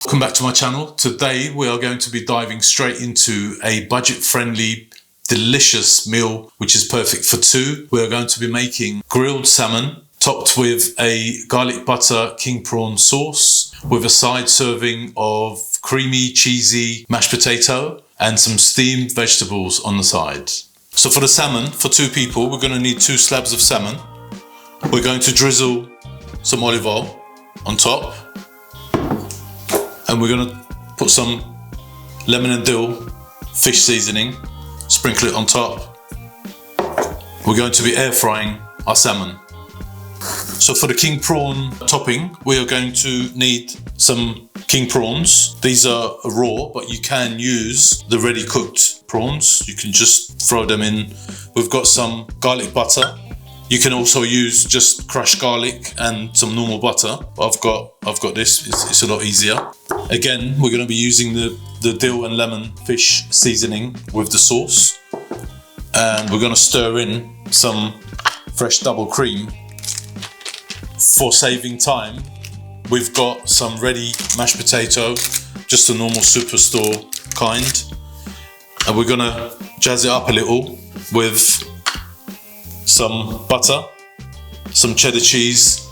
Welcome back to my channel. Today we are going to be diving straight into a budget-friendly, delicious meal which is perfect for two. We are going to be making grilled salmon topped with a garlic butter king prawn sauce with a side serving of creamy, cheesy mashed potato and some steamed vegetables on the side. So for the salmon, for two people, we're going to need 2 slabs of salmon. We're going to drizzle some olive oil on top. And we're going to put some lemon and dill fish seasoning, sprinkle it on top. We're going to be air frying our salmon. So for the king prawn topping, we are going to need some king prawns. These are raw, but you can use the ready cooked prawns. You can just throw them in. We've got some garlic butter. You can also use just crushed garlic and some normal butter. I've got this, it's a lot easier. Again, we're going to be using the dill and lemon fish seasoning with the sauce. And we're going to stir in some fresh double cream. For saving time, we've got some ready mashed potato, just a normal superstore kind. And we're going to jazz it up a little with some butter, some cheddar cheese,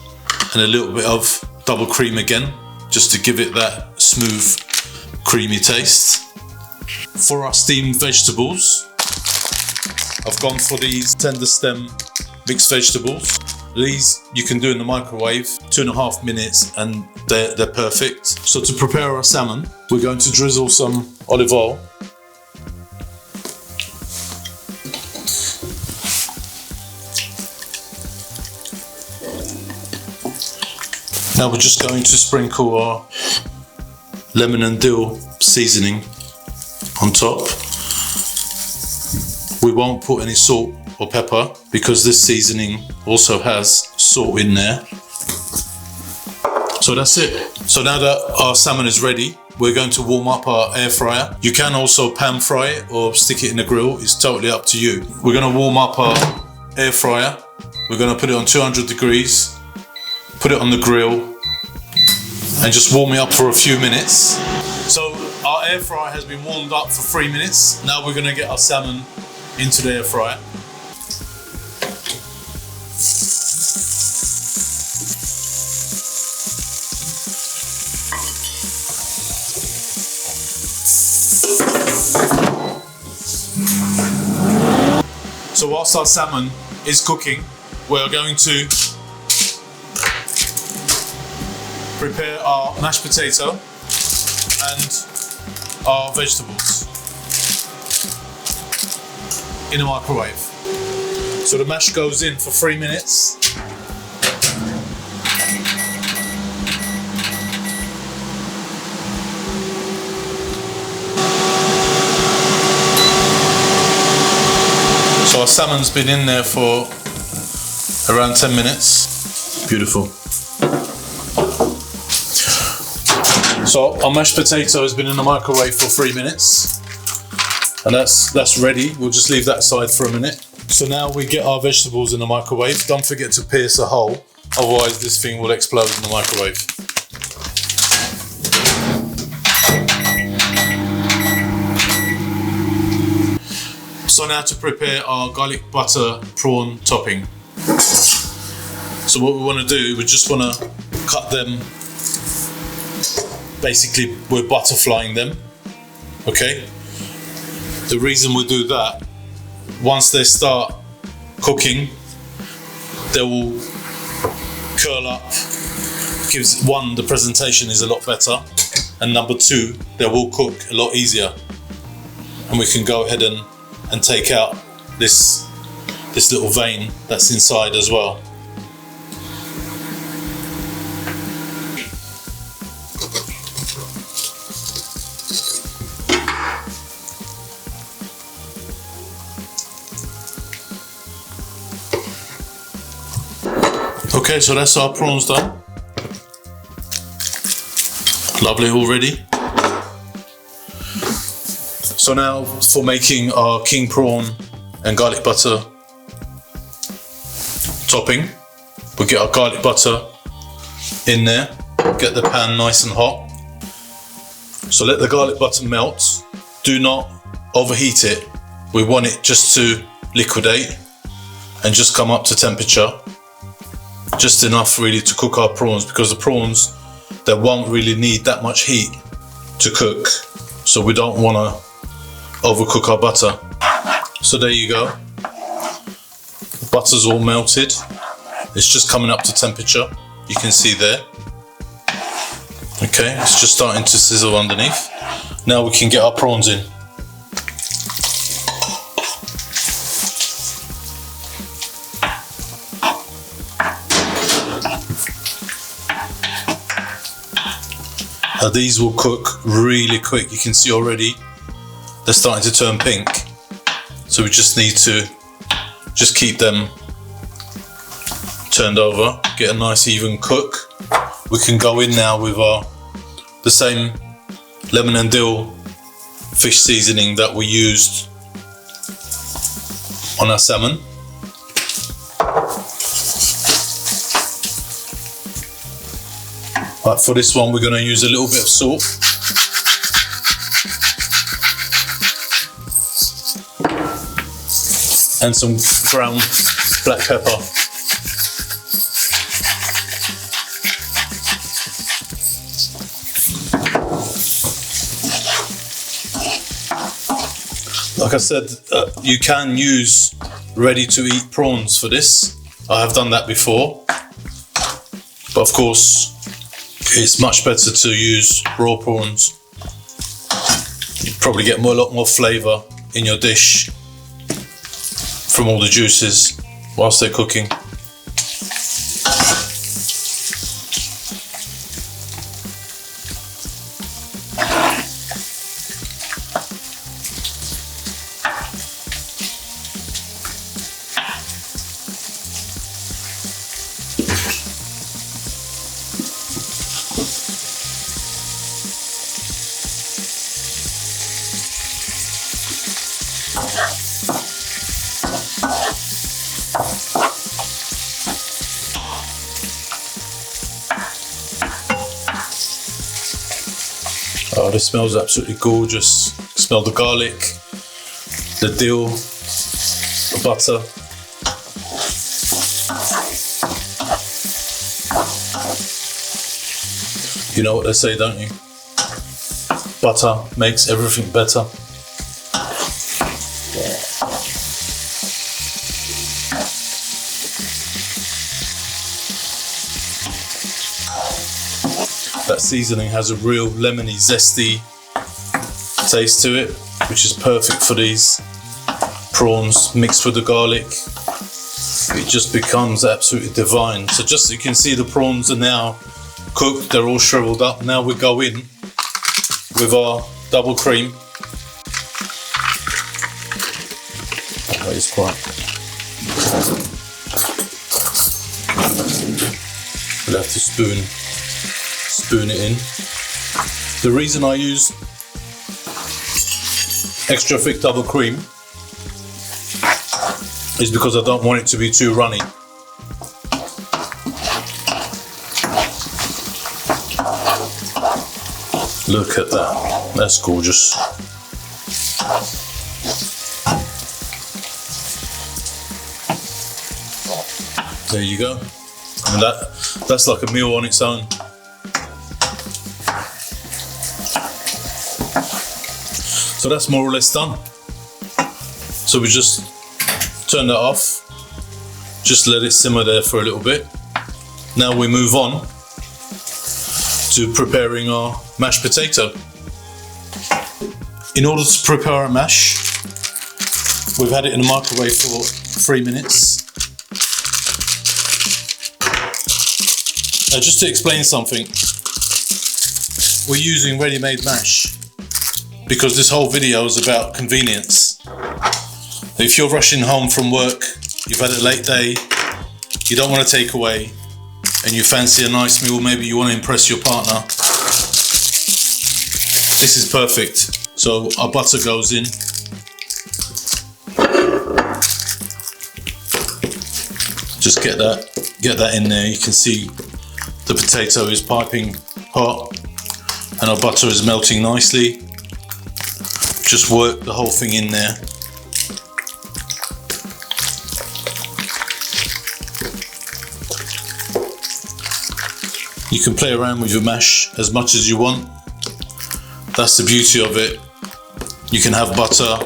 and a little bit of double cream again, just to give it that smooth, creamy taste. For our steamed vegetables, I've gone for these Tenderstem mixed vegetables. These you can do in the microwave, 2.5 minutes, and they're perfect. So to prepare our salmon, we're going to drizzle some olive oil. Now we're just going to sprinkle our lemon and dill seasoning on top. We won't put any salt or pepper because this seasoning also has salt in there. So that's it. So now that our salmon is ready, we're going to warm up our air fryer. You can also pan fry it or stick it in the grill. It's totally up to you. We're going to warm up our air fryer. We're going to put it on 200 degrees. Put it on the grill and just warm it up for a few minutes. So our air fryer has been warmed up for 3 minutes. Now we're going to get our salmon into the air fryer. So whilst our salmon is cooking, we're going to prepare our mashed potato and our vegetables in the microwave. So the mash goes in for 3 minutes. So our salmon's been in there for around 10 minutes. Beautiful. So our mashed potato has been in the microwave for 3 minutes, and that's ready. We'll just leave that aside for a minute. So now we get our vegetables in the microwave. Don't forget to pierce a hole, otherwise this thing will explode in the microwave. So now to prepare our garlic butter prawn topping. So what we want to do, we just want to cut them. Basically, we're butterflying them, okay? The reason we do that, once they start cooking, they will curl up. Gives one, the presentation is a lot better, and number two, they will cook a lot easier. And we can go ahead and take out this little vein that's inside as well. Okay, so that's our prawns done. Lovely already. So now for making our king prawn and garlic butter topping, we get our garlic butter in there, get the pan nice and hot. So let the garlic butter melt. Do not overheat it. We want it just to liquidate and just come up to temperature. Just enough really to cook our prawns, because the prawns, they won't really need that much heat to cook. So we don't want to overcook our butter. So there you go. The butter's all melted. It's just coming up to temperature. You can see there. Okay, it's just starting to sizzle underneath. Now we can get our prawns in. Now these will cook really quick. You can see already they're starting to turn pink. So we just need to just keep them turned over, get a nice even cook. We can go in now with the same lemon and dill fish seasoning that we used on our salmon. But for this one, we're going to use a little bit of salt. And some ground black pepper. Like I said, you can use ready-to-eat prawns for this. I have done that before. But of course, it's much better to use raw prawns. You probably get a lot more flavour in your dish from all the juices whilst they're cooking. Oh, this smells absolutely gorgeous. Smell the garlic, the dill, the butter. You know what they say, don't you? Butter makes everything better. That seasoning has a real lemony, zesty taste to it, which is perfect for these prawns mixed with the garlic. It just becomes absolutely divine. So just so you can see, the prawns are now cooked, they're all shriveled up. Now we go in with our double cream. That is quite. We'll have to spoon it in. The reason I use extra thick double cream is because I don't want it to be too runny. Look at that, that's gorgeous. There you go. And that's like a meal on its own. So that's more or less done. So we just turn that off, just let it simmer there for a little bit. Now we move on to preparing our mashed potato. In order to prepare our mash, we've had it in the microwave for 3 minutes. Now just to explain something, we're using ready-made mash because this whole video is about convenience. If you're rushing home from work, you've had a late day, you don't want to take away, and you fancy a nice meal, maybe you want to impress your partner, this is perfect. So our butter goes in. Just get that in there. You can see the potato is piping hot. and our butter is melting nicely. Just work the whole thing in there. You can play around with your mash as much as you want. That's the beauty of it. You can have butter,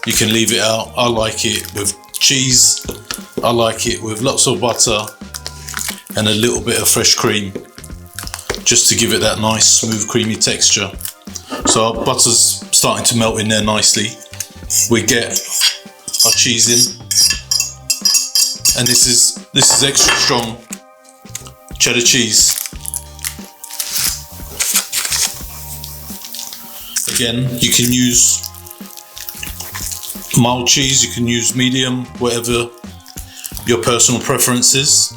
you can leave it out. I like it with cheese. I like it with lots of butter and a little bit of fresh cream, just to give it that nice, smooth, creamy texture. So our butter's starting to melt in there nicely. We get our cheese in, and this is extra strong cheddar cheese. Again, you can use mild cheese, you can use medium, whatever your personal preference is.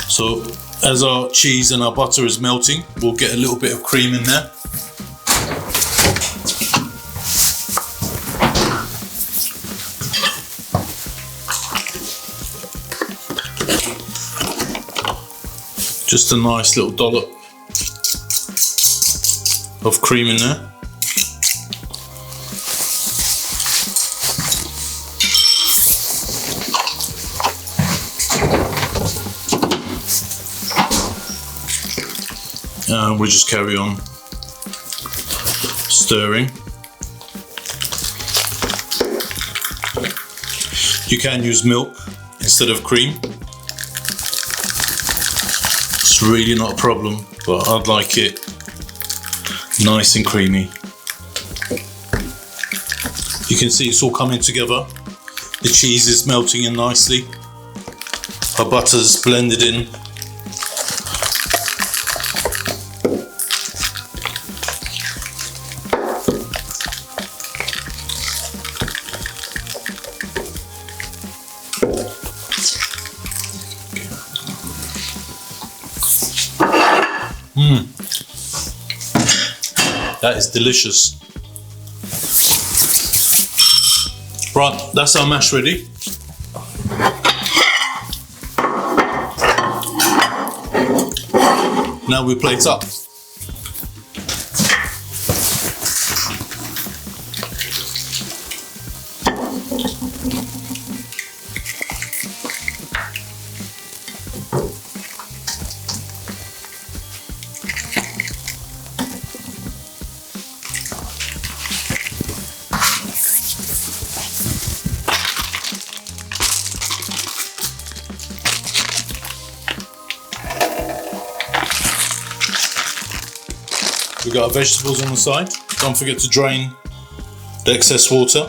So as our cheese and our butter is melting, we'll get a little bit of cream in there. Just a nice little dollop of cream in there. And we'll just carry on stirring. You can use milk instead of cream. It's really not a problem, but I'd like it nice and creamy. You can see it's all coming together. The cheese is melting in nicely. Our butter's blended in. That is delicious. Right, that's our mash ready. Now we plate up. We've got our vegetables on the side. Don't forget to drain the excess water.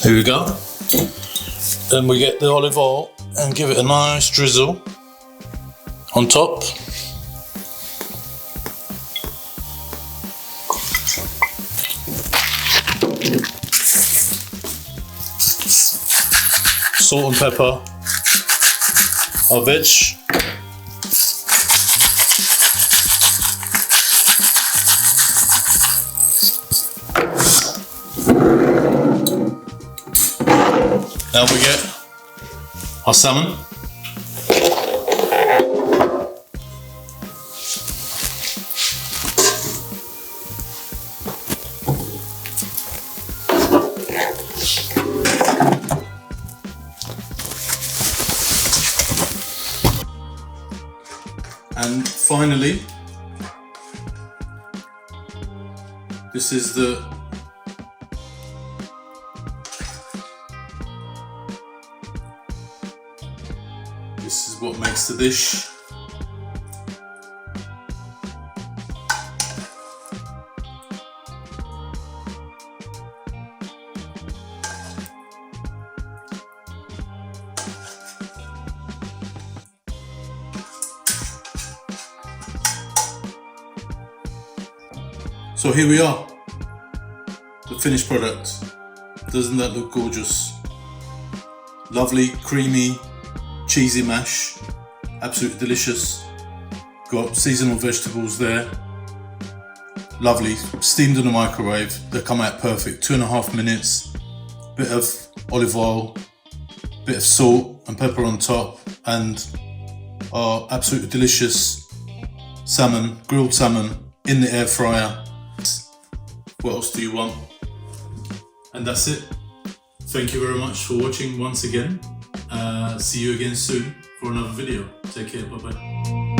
Here we go. Then we get the olive oil and give it a nice drizzle on top. Salt and pepper our veg. Now we get our salmon. And finally, this is what makes the dish. So here we are, the finished product. Doesn't that look gorgeous? Lovely, creamy, cheesy mash, absolutely delicious. Got seasonal vegetables there, lovely, steamed in the microwave. They come out perfect, 2.5 minutes. Bit of olive oil, bit of salt and pepper on top, and our absolutely delicious salmon, grilled salmon in the air fryer. What else do you want? And that's it. Thank you very much for watching once again. See you again soon for another video. Take care, bye bye.